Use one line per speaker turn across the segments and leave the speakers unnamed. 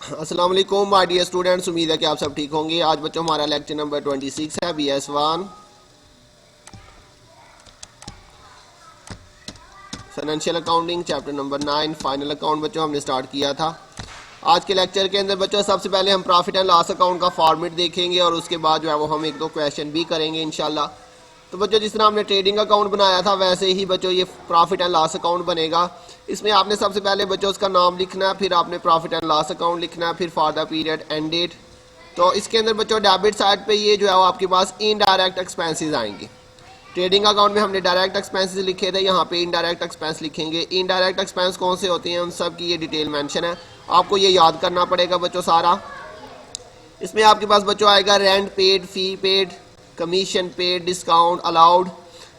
अस्सलाम वालेकुम my dear students, उम्मीद है कि आप सब ठीक होंगे। आज बच्चों हमारा लेक्चर नंबर 26 है, BS1 financial accounting, chapter number 9 final account बच्चों हमने स्टार्ट किया था। आज के लेक्चर के अंदर बच्चों सबसे पहले हम प्रॉफिट एंड लॉस अकाउंट का फॉर्मेट देखेंगे और उसके बाद जो है वो हम एक दो क्वेश्चन भी करेंगे इंशाल्लाह। तो बच्चों जिस तरह हमने ट्रेडिंग अकाउंट बनाया था वैसे ही बच्चों ये प्रॉफिट एंड लॉस अकाउंट बनेगा। इसमें आपने सबसे पहले बच्चों उसका नाम लिखना है, फिर आपने प्रॉफिट एंड लॉस अकाउंट लिखना है, फिर for the period end date. तो इसके अंदर बच्चों डेबिट साइड पे ये जो है वो आपके पास इनडायरेक्ट एक्सपेंसेस आएंगे। ट्रेडिंग अकाउंट में हमने डायरेक्ट एक्सपेंसेस लिखे थे, यहाँ पे इनडायरेक्ट एक्सपेंस लिखेंगे। इनडायरेक्ट एक्सपेंस कौन से होते हैं उन सब की ये डिटेल मेंशन है, आपको ये याद करना पड़ेगा बच्चों सारा। इसमें आपके पास बच्चों आएगा rent paid, fee paid, commission paid, discount allowed,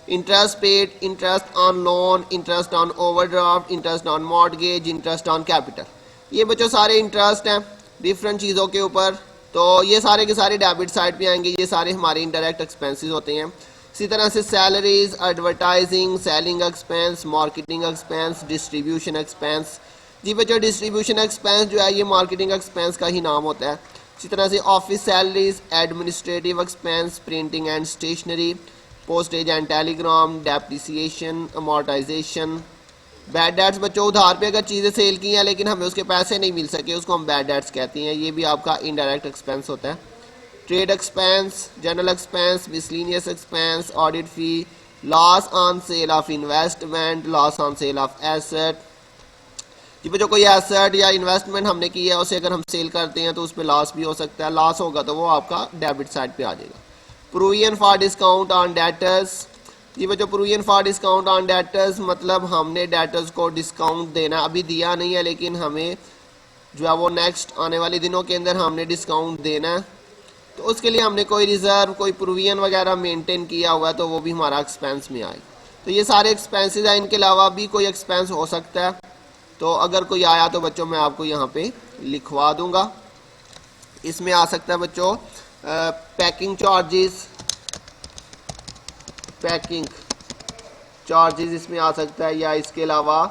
interest paid, interest on loan, interest on overdraft, interest on mortgage, interest on capital. ये बच्चों सारे इंटरेस्ट हैं डिफरेंट चीज़ों के ऊपर। तो ये सारे के सारे डेबिट साइड पे आएंगे, ये सारे हमारे इनडायरेक्ट एक्सपेंसेस होते हैं। इसी तरह से salaries, advertising, selling expense, marketing expense, distribution expense. जी बच्चों डिस्ट्रीब्यूशन एक्सपेंस जो है ये मार्केटिंग एक्सपेंस का ही नाम होता है। इसी तरह से office salaries, administrative expense, printing and stationery, postage and telegram, depreciation, amortisation. Bad debts बच्चों उधार पे अगर चीज़ें सेल की हैं लेकिन हमें उसके पैसे नहीं मिल सके उसको हम बैड डेट्स कहते हैं, ये भी आपका इनडायरेक्ट एक्सपेंस होता है। Trade expense, general expense, miscellaneous expense, audit fee, loss on sale of investment, loss on sale of asset. जी बच्चों कोई एसेट या इन्वेस्टमेंट हमने की है उसे अगर हम सेल करते हैं तो उस पर लॉस भी हो सकता है, लॉस होगा तो वो आपका डेबिट साइड पे आ जाएगा। Provision for discount on debtors. जी बच्चों provision for discount on debtors मतलब हमने डेटर्स को डिस्काउंट देना, अभी दिया नहीं है लेकिन हमें जो है वो नेक्स्ट आने वाले दिनों के अंदर हमने डिस्काउंट देना है, तो उसके लिए हमने कोई रिजर्व, कोई प्रोविजन वगैरह मेंटेन किया हुआ है तो वो भी हमारा एक्सपेंस में आएगा। तो ये सारे एक्सपेंसेस हैं, इनके अलावा भी कोई एक्सपेंस हो सकता है। तो अगर कोई आया तो बच्चों मैं आपको यहाँ पे लिखवा दूंगा। इसमें आ सकता है बच्चों पैकिंग चार्जेस, पैकिंग चार्जेस इसमें आ सकता है, या इसके अलावा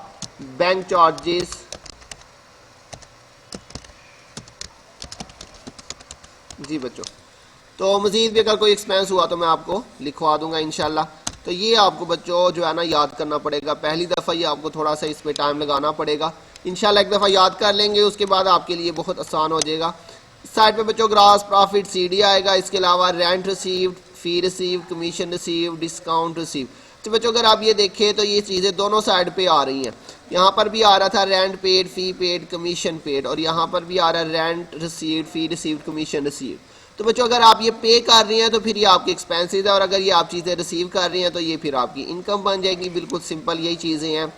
बैंक चार्जेस। जी बच्चों तो मज़ीद भी अगर कोई एक्सपेंस हुआ तो मैं आपको लिखवा दूंगा इंशाल्लाह। तो ये आपको बच्चों जो है ना याद करना पड़ेगा, पहली दफ़ा ये आपको थोड़ा सा इस पर टाइम लगाना पड़ेगा। इंशाल्लाह एक दफ़ा याद कर लेंगे उसके बाद आपके लिए बहुत आसान हो जाएगा। इस साइड पे बच्चों ग्रास प्रॉफिट CD आएगा, इसके अलावा रेंट रिसीव्ड, फी received, commission received, discount received. तो बच्चों अगर आप ये देखें तो ये चीज़ें दोनों साइड पे आ रही हैं। यहाँ पर भी आ रहा था rent paid, fee paid, commission paid, और यहाँ पर भी आ रहा है रेंट रिसीव्ड, फी रिसीव्ड, कमीशन रिसीव्ड। तो बच्चों अगर आप ये पे कर रही हैं तो फिर ये आपकी एक्सपेंसेस है, और अगर ये आप चीज़ें रिसीव कर रही हैं तो ये फिर आपकी इनकम बन जाएगी। बिल्कुल सिंपल यही चीज़ें हैं।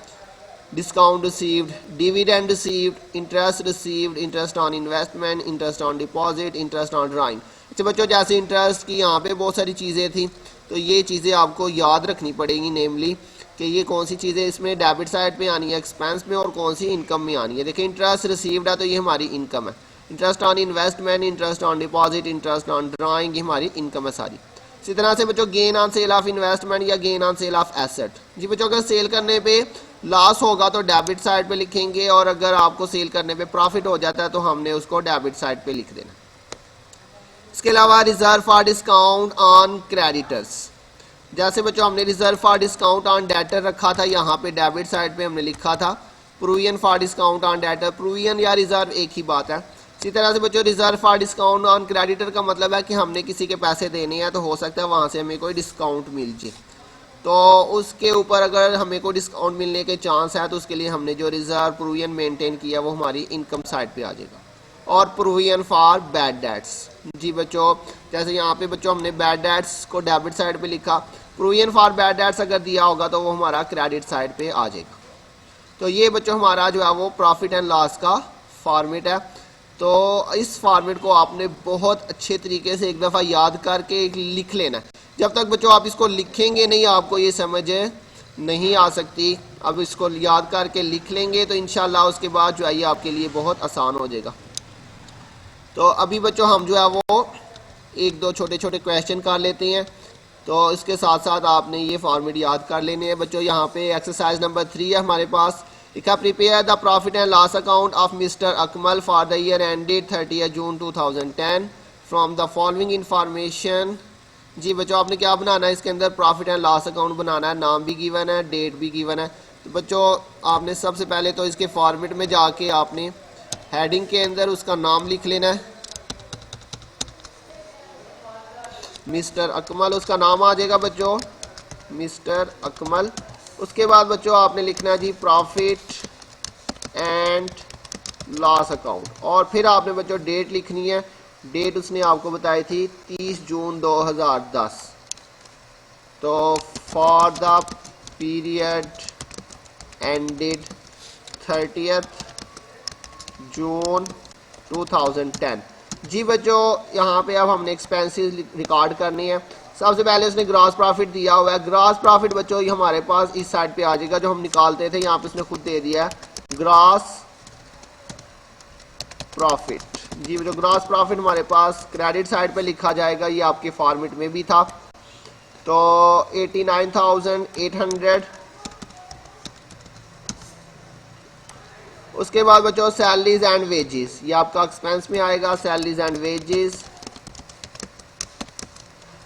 Discount received, dividend received, interest received, interest on investment, interest on deposit, interest on drawing. अच्छा बच्चों जैसे इंटरेस्ट की यहाँ पे बहुत सारी चीज़ें थी तो ये चीज़ें आपको याद रखनी पड़ेंगी, नेमली कि ये कौन सी चीज़ें इसमें डेबिट साइड पे आनी है एक्सपेंस में और कौन सी इनकम में आनी है। देखिए इंटरेस्ट रिसीव्ड है तो ये हमारी इनकम है, interest on investment, interest on deposit, interest on drawing, ये हमारी इनकम है सारी। इसी तरह से बच्चों gain on sale of investment या gain on sale of asset. जी बच्चों अगर सेल करने पे लॉस होगा तो डेबिट साइड पे लिखेंगे, और अगर आपको सेल करने पे प्रॉफिट हो जाता है तो हमने उसको डेबिट साइड पे लिख देना। इसके अलावा reserve for discount on creditors, जैसे बच्चों हमने reserve for discount on debtor रखा था, यहाँ पे डेबिट साइड पे हमने लिखा था provision for discount on debtor. Provision या रिजर्व एक ही बात है। इसी तरह से बच्चों reserve for discount on creditor का मतलब है कि हमने किसी के पैसे देने हैं तो हो सकता है वहाँ से हमें कोई डिस्काउंट मिल जाए, तो उसके ऊपर अगर हमें कोई डिस्काउंट मिलने के चांस है तो उसके लिए हमने जो रिजर्व प्रोविजन मेंटेन किया वो हमारी इनकम साइड पे आ जाएगा। और प्रोविजन फॉर बैड डेट्स, जी बच्चों जैसे यहाँ पे बच्चों हमने बैड डेट्स को डेबिट साइड पे लिखा, प्रोविजन फॉर बैड डेट्स अगर दिया होगा तो वो हमारा क्रेडिट साइड पे आ जाएगा। तो ये बच्चों हमारा जो है वो प्रॉफिट एंड लॉस का फॉर्मेट है। तो इस फॉर्मेट को आपने बहुत अच्छे तरीके से एक दफ़ा याद करके लिख लेना है। जब तक बच्चों आप इसको लिखेंगे नहीं आपको ये समझ नहीं आ सकती। अब इसको याद करके लिख लेंगे तो इंशाल्लाह उसके बाद जो है ये आपके लिए बहुत आसान हो जाएगा। तो अभी बच्चों हम जो है वो एक दो छोटे छोटे क्वेश्चन कर लेते हैं, तो इसके साथ साथ आपने ये फॉर्मेट याद कर लेने हैं बच्चों। यहाँ पे एक्सरसाइज नंबर 3 है हमारे पास। लिखा prepare the profit and loss account of mister Akmal for the year ended 30 June 2010 from the following information. जी बच्चों आपने क्या बनाना है, इसके अंदर प्रॉफिट एंड लॉस अकाउंट बनाना है, नाम भी गिवन है, डेट भी गिवन है। तो बच्चों आपने सबसे पहले तो इसके फॉर्मेट में जाके आपने हेडिंग के अंदर उसका नाम लिख लेना है, मिस्टर अकमल उसका नाम आ जाएगा बच्चों, मिस्टर अकमल। उसके बाद बच्चों आपने लिखना है जी प्रॉफिट एंड लॉस अकाउंट, और फिर आपने बच्चों डेट लिखनी है। डेट उसने आपको बताई थी 30 जून 2010। तो for the period ended 30 June 2010। जी बच्चों यहाँ पे अब हमने एक्सपेंसेस रिकॉर्ड करनी है। सबसे पहले उसने ग्रॉस प्रॉफिट दिया हुआ है। ग्रॉस प्रॉफिट बच्चों ये हमारे पास इस साइड पे आ जाएगा, जो हम निकालते थे, यहाँ पे उसने खुद दे दिया है ग्रॉस प्रॉफिट। जी जो ग्रॉस प्रॉफिट हमारे पास क्रेडिट साइड पे लिखा जाएगा, ये आपके फॉर्मेट में भी था। तो 89,800। उसके बाद बच्चों सैलरीज एंड वेजेस, ये आपका एक्सपेंस में आएगा, सैलरीज एंड वेजेस।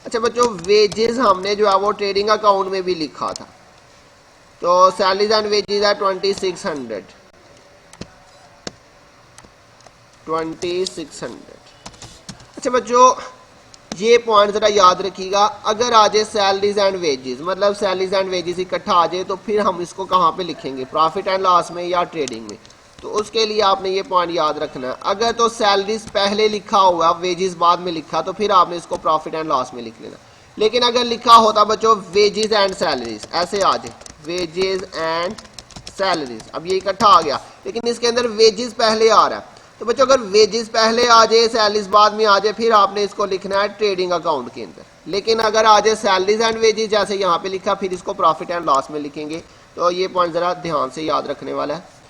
अच्छा बच्चों वेजेस हमने जो है वो ट्रेडिंग अकाउंट में भी लिखा था। तो सैलरीज एंड वेजेस है 2600। अच्छा बच्चों ये पॉइंट जरा याद रखिएगा, अगर आ जाए सैलरीज एंड वेजेस, मतलब सैलरीज एंड वेजेस इकट्ठा आ जाए, तो फिर हम इसको कहाँ पे लिखेंगे, प्रॉफिट एंड लॉस में या ट्रेडिंग में। तो उसके लिए आपने ये पॉइंट याद रखना है। अगर तो सैलरीज पहले लिखा हुआ, वेजेस बाद में लिखा, तो फिर आपने इसको प्रॉफिट एंड लॉस में लिख लेना। लेकिन अगर लिखा होता बच्चों वेजेस एंड सैलरीज, ऐसे आ जाए वेजेस एंड सैलरीज, अब ये इकट्ठा आ गया, लेकिन इसके अंदर वेजेस पहले आ रहा है। तो बच्चों अगर वेजेस पहले आ जाए, सैलरीज बाद में आ जाए, फिर आपने इसको लिखना है ट्रेडिंग अकाउंट के अंदर। लेकिन अगर आ जाए सैलरीज एंड वेजेस जैसे यहाँ पे लिखा, फिर इसको प्रॉफिट एंड लॉस में लिखेंगे। तो ये पॉइंट जरा ध्यान से याद रखने वाला है।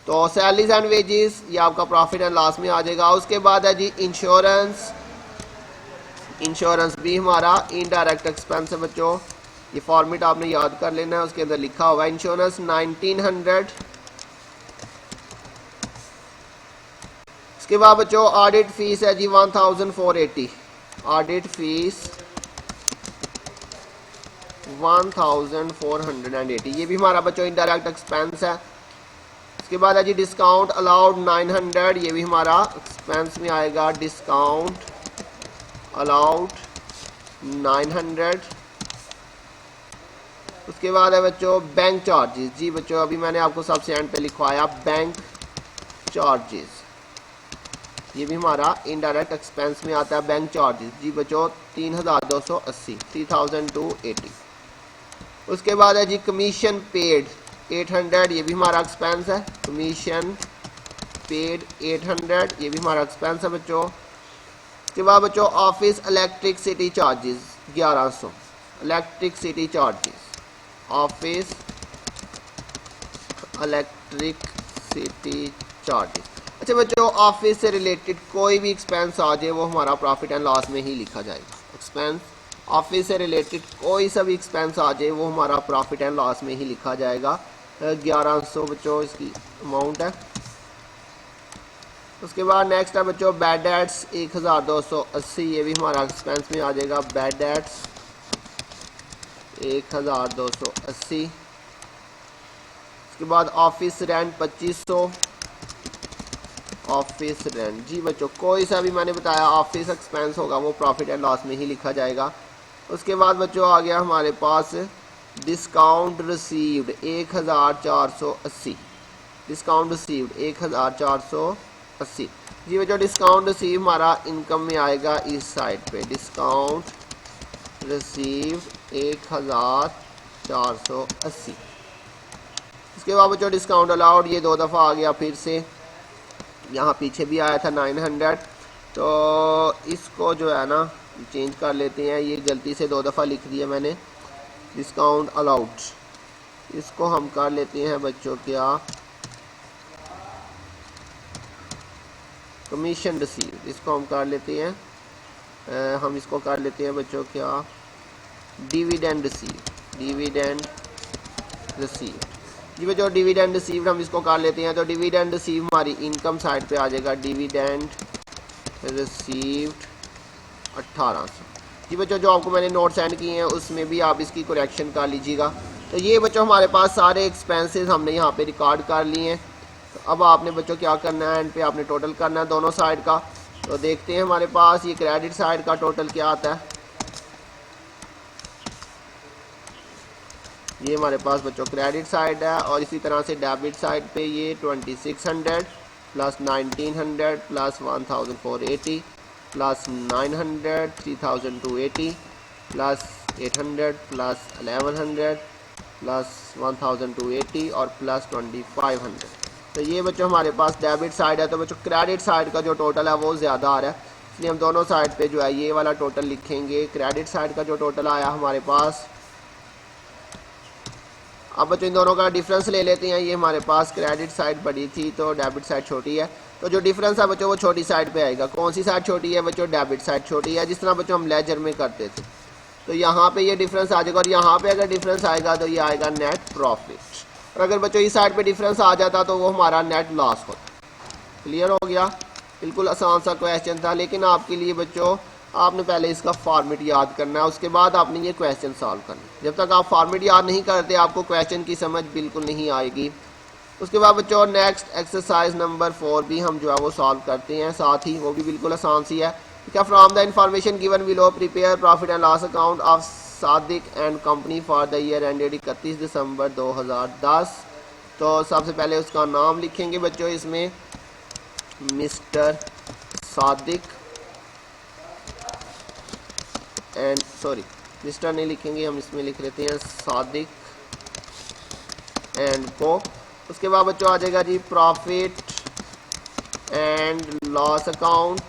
तो सैलरीज एंड वेजेस ये आपका प्रॉफिट एंड लॉस में आ जाएगा। उसके बाद है जी इंश्योरेंस। इंश्योरेंस भी हमारा इनडायरेक्ट एक्सपेंस है बच्चों, ये फॉर्मेट आपने याद कर लेना है। उसके अंदर लिखा हुआ है इंश्योरेंस 1900। उसके बाद बच्चों ऑडिट फीस है जी 1480। ऑडिट फीस 1480, ये भी हमारा बच्चों इनडायरेक्ट एक्सपेंस है। उसके बाद है जी डिस्काउंट अलाउड 900, ये भी हमारा एक्सपेंस में आएगा, डिस्काउंट अलाउड 900। उसके बाद है बच्चों बैंक चार्जेस। जी बच्चों अभी मैंने आपको सबसे एंड पे लिखवाया बैंक चार्जेस, ये भी हमारा इनडायरेक्ट एक्सपेंस में आता है बैंक चार्जेस। जी बच्चों 3280, 3280। उसके बाद है जी कमीशन पेड 800, ये भी हमारा एक्सपेंस है। कमीशन पेड 800, ये भी हमारा एक्सपेंस है बच्चों। उसके बाद बच्चों office electricity charges 1100, electricity charges, office electricity charges. अच्छा बच्चों ऑफिस से रिलेटेड कोई भी एक्सपेंस आ जाए वो हमारा प्रॉफिट एंड लॉस में ही लिखा जाएगा। एक्सपेंस ऑफिस से रिलेटेड कोई सा भी एक्सपेंस आ जाए वो हमारा प्रॉफिट एंड लॉस में ही लिखा जाएगा। 1100 बच्चों इसकी अमाउंट है। उसके बाद नेक्स्ट है बच्चों बैड डेट्स 1280, ये भी हमारा एक्सपेंस में आ जाएगा। Bad debts 1280। उसके बाद ऑफिस रेंट 2500, ऑफिस रेंट। जी बच्चों कोई सा भी मैंने बताया ऑफिस एक्सपेंस होगा वो प्रॉफिट एंड लॉस में ही लिखा जाएगा। उसके बाद बच्चों आ गया हमारे पास डिस्काउंट रिसीव्ड 1480, डिस्काउंट रिसीव्ड 1480। जी बच्चों डिस्काउंट रिसीव हमारा इनकम में आएगा इस साइड पे, डिस्काउंट रिसीव्ड 1480। इसके बाद बच्चों डिस्काउंट अलाउड ये 2 दफ़ा आ गया फिर से, यहाँ पीछे भी आया था 900। तो इसको जो है ना चेंज कर लेते हैं, ये गलती से 2 दफ़ा लिख दिया मैंने। डिस्काउंट अलाउड इसको हम कर लेते हैं बच्चों क्या, कमीशन रिसीव, इसको हम कर लेते हैं हम इसको कर लेते हैं बच्चों क्या, डिविडेंड रिसीव, डिविडेंड रिसीव। जी बच्चों डिविडेंड रिसीव्ड हम इसको कर लेते हैं। तो डिविडेंड रिसीव हमारी इनकम साइड पे आ जाएगा, डिविडेंड रिसीव्ड 1800। जी बच्चों जो आपको मैंने नोट सेंड किए हैं उसमें भी आप इसकी करेक्शन कर लीजिएगा। तो ये बच्चों हमारे पास सारे एक्सपेंसेस हमने यहाँ पे रिकॉर्ड कर लिए हैं। तो अब आपने बच्चों क्या करना है, एंड पे आपने टोटल करना है दोनों साइड का। तो देखते हैं हमारे पास ये क्रेडिट साइड का टोटल क्या आता है। ये हमारे पास बच्चों क्रेडिट साइड है, और इसी तरह से डेबिट साइड पे ये 2600 plus 1900 plus 1480 plus 900 3280 plus 800 plus 1100 plus 1280 और प्लस 2500। तो ये बच्चों हमारे पास डेबिट साइड है। तो बच्चों क्रेडिट साइड का जो टोटल है वो ज़्यादा आ रहा है, इसलिए हम दोनों साइड पे जो है ये वाला टोटल लिखेंगे। क्रेडिट साइड का जो टोटल आया हमारे पास, अब बच्चों इन दोनों का डिफरेंस ले लेते हैं। ये हमारे पास क्रेडिट साइड बड़ी थी तो डेबिट साइड छोटी है, तो जो डिफरेंस है बच्चों वो छोटी साइड पे आएगा। कौन सी साइड छोटी है बच्चों? डेबिट साइड छोटी है, जिस तरह बच्चों हम लेजर में करते थे। तो यहाँ पे ये डिफरेंस आ जाएगा, और यहाँ पे अगर डिफरेंस आएगा तो ये आएगा नेट प्रॉफिट। और अगर बच्चों इस साइड पे डिफरेंस आ जाता तो वो हमारा नेट लॉस होता। क्लियर हो गया? बिल्कुल आसान सा क्वेश्चन था, लेकिन आपके लिए बच्चों आपने पहले इसका फॉर्मेट याद करना है, उसके बाद आपने ये क्वेश्चन सॉल्व करना है। जब तक आप फॉर्मेट याद नहीं करते आपको क्वेश्चन की समझ बिल्कुल नहीं आएगी। उसके बाद बच्चों नेक्स्ट एक्सरसाइज नंबर 4 भी हम जो है वो सॉल्व करते हैं, साथ ही वो भी बिल्कुल आसान सी है। क्या from the information given below prepare profit and loss account of Sadiq and company for the year ended 31 दिसंबर 2010। तो सबसे पहले उसका नाम लिखेंगे बच्चों, इसमें मिस्टर सादिक एंड मिस्टर नहीं लिखेंगे, हम इसमें लिख लेते हैं सादिक एंड को। उसके बाद बच्चों आ जाएगा जी प्रॉफिट एंड लॉस अकाउंट,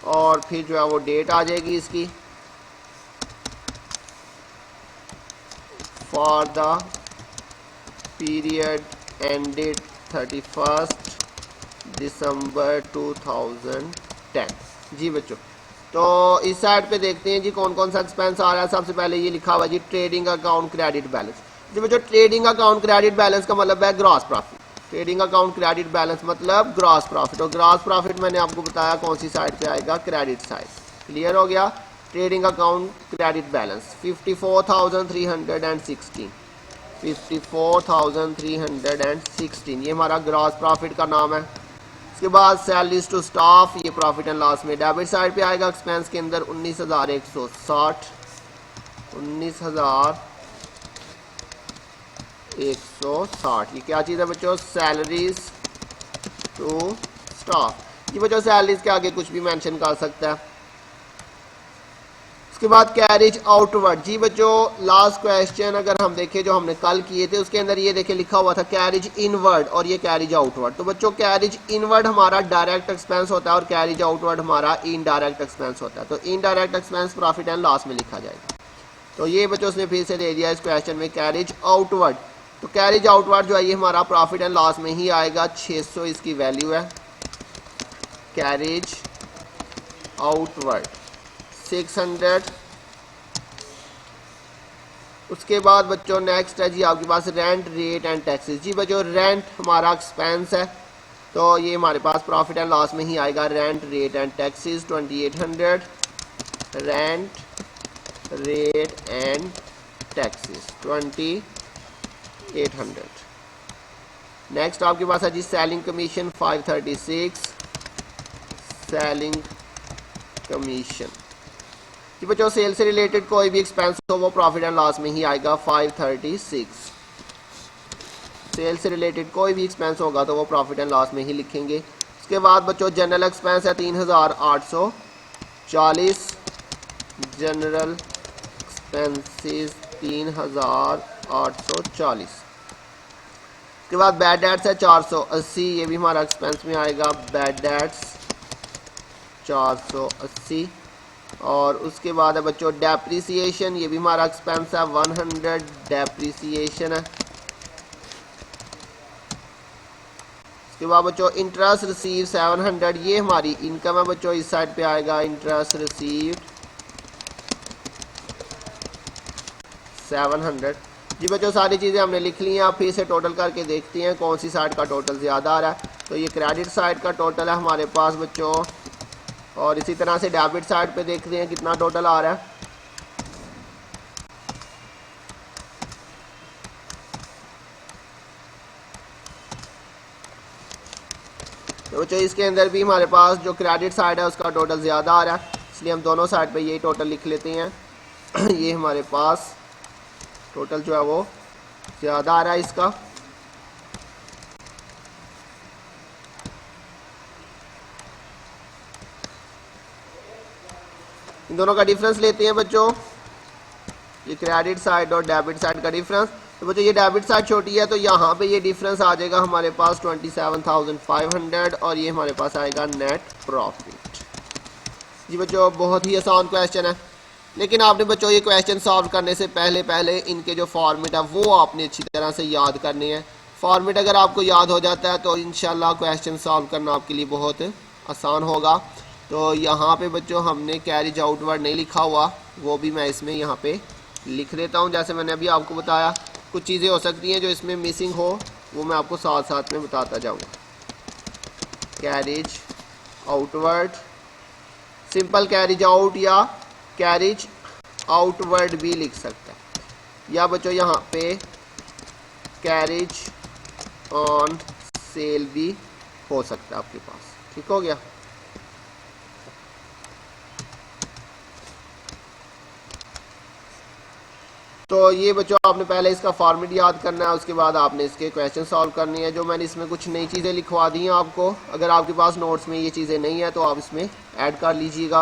और फिर जो है वो डेट आ जाएगी इसकी, फॉर द पीरियड एंडेड 31 दिसंबर 2010। जी बच्चों तो इस साइड पे देखते हैं जी कौन कौन सा एक्सपेंस आ रहा है। सबसे पहले ये लिखा हुआ जी ट्रेडिंग अकाउंट क्रेडिट बैलेंस। जी बच्चों ट्रेडिंग अकाउंट क्रेडिट बैलेंस का मतलब है gross profit. Trading account credit balance मतलब ग्रॉस प्रॉफिट, और ग्रॉस प्रॉफिट मैंने आपको बताया कौन सी साइड पे आएगा, क्रेडिट साइड। क्लियर हो गया? ट्रेडिंग अकाउंट क्रेडिट बैलेंस 54,316, 54,316 ये हमारा ग्रॉस प्रॉफिट का नाम है। उसके बाद सैलरीज टू स्टाफ, ये प्रॉफिट एंड लॉस में डेबिट साइड पे आएगा। एक्सपेंस के अंदर 19,160, 19,160 ये क्या चीज़ है बच्चों? Salaries to staff. ये बच्चों सैलरीज के आगे कुछ भी मेंशन कर सकता है। उसके बाद कैरिज आउटवर्ड। जी बच्चों लास्ट क्वेश्चन अगर हम देखें जो हमने कल किए थे उसके अंदर ये देखें लिखा हुआ था कैरिज इनवर्ड और ये कैरिज आउटवर्ड। तो बच्चों कैरिज इनवर्ड हमारा डायरेक्ट एक्सपेंस होता है और कैरिज आउटवर्ड हमारा इनडायरेक्ट एक्सपेंस होता है। तो indirect expense profit and loss में लिखा जाएगा। तो ये बच्चों उसने फिर से दे दिया इस क्वेश्चन में कैरिज आउटवर्ड। तो कैरिज आउटवर्ड जो है ये हमारा प्रॉफिट एंड लॉस में ही आएगा, 600 इसकी वैल्यू है। Carriage outward 600। उसके बाद बच्चों नेक्स्ट है जी आपके पास रेंट रेट एंड टैक्सेस। जी बच्चों रेंट हमारा एक्सपेंस है तो ये हमारे पास प्रॉफिट एंड लॉस में ही आएगा। Rent rate and taxes 2800, rent rate and taxes 2800। Next आपके पास है जी सेलिंग कमीशन 536, सेलिंग कमीशन। जी बच्चों सेल से रिलेटेड कोई भी एक्सपेंस हो वो प्रॉफिट एंड लॉस में ही आएगा 536। सेल से रिलेटेड कोई भी एक्सपेंस होगा तो वो प्रॉफिट एंड लॉस में ही लिखेंगे। उसके बाद बच्चों जनरल एक्सपेंस है 3840, जनरल एक्सपेंसेस 3840। उसके बाद बैड डेट्स है 480, ये भी हमारा एक्सपेंस में आएगा। Bad debts 480। और उसके बाद है बच्चों डेप्रिसिएशन, ये भी हमारा एक्सपेंस है 100, डेप्रिसिएशन है। उसके बाद बच्चों इंटरेस्ट रिसीव 700, ये हमारी इनकम है बच्चों, इस साइड पे आएगा इंटरेस्ट रिसीव्ड 700। जी बच्चों सारी चीज़ें हमने लिख ली हैं। आप फिर से टोटल करके देखते हैं कौन सी साइड का टोटल ज़्यादा आ रहा है। तो ये क्रेडिट साइड का टोटल है हमारे पास बच्चों, और इसी तरह से डेबिट साइड पे देखते हैं कितना टोटल आ रहा है। तो बच्चों इसके अंदर भी हमारे पास जो क्रेडिट साइड है उसका टोटल ज़्यादा आ रहा है, इसलिए हम दोनों साइड पे यही टोटल लिख लेते हैं। ये हमारे पास टोटल जो है वो ज़्यादा आ रहा है इसका। इन दोनों का डिफरेंस लेते हैं बच्चों, ये क्रेडिट साइड और डेबिट साइड का डिफरेंस। तो बच्चों ये डेबिट साइड छोटी है तो यहाँ पे ये डिफरेंस आ जाएगा हमारे पास 27,500 और ये हमारे पास आएगा नेट प्रॉफिट। जी बच्चों बहुत ही आसान क्वेश्चन है, लेकिन आपने बच्चों ये क्वेश्चन सॉल्व करने से पहले इनके जो फॉर्मेट है वो आपने अच्छी तरह से याद करने हैं। फॉर्मेट अगर आपको याद हो जाता है तो इंशाल्लाह क्वेश्चन सॉल्व करना आपके लिए बहुत आसान होगा। तो यहाँ पे बच्चों हमने कैरिज आउटवर्ड नहीं लिखा हुआ, वो भी मैं इसमें यहाँ पे लिख देता हूँ। जैसे मैंने अभी आपको बताया कुछ चीज़ें हो सकती हैं जो इसमें मिसिंग हो, वो मैं आपको साथ साथ में बताता जाऊँगा। Carriage outward, simple carriage out या कैरिज आउटवर्ड भी लिख सकता है, या बच्चों यहाँ पे कैरिज ऑन सेल भी हो सकता है आपके पास। ठीक हो गया। तो ये बच्चों आपने पहले इसका फॉर्मेट याद करना है, उसके बाद आपने इसके क्वेश्चन सॉल्व करनी है। जो मैंने इसमें कुछ नई चीज़ें लिखवा दी हैं आपको, अगर आपके पास नोट्स में ये चीज़ें नहीं है तो आप इसमें ऐड कर लीजिएगा।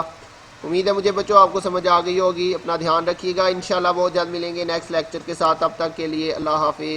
उम्मीद है मुझे बच्चों आपको समझ आ गई होगी। अपना ध्यान रखिएगा, इंशाल्लाह बहुत जल्द मिलेंगे नेक्स्ट लेक्चर के साथ। तब तक के लिए अल्लाह हाफिज़।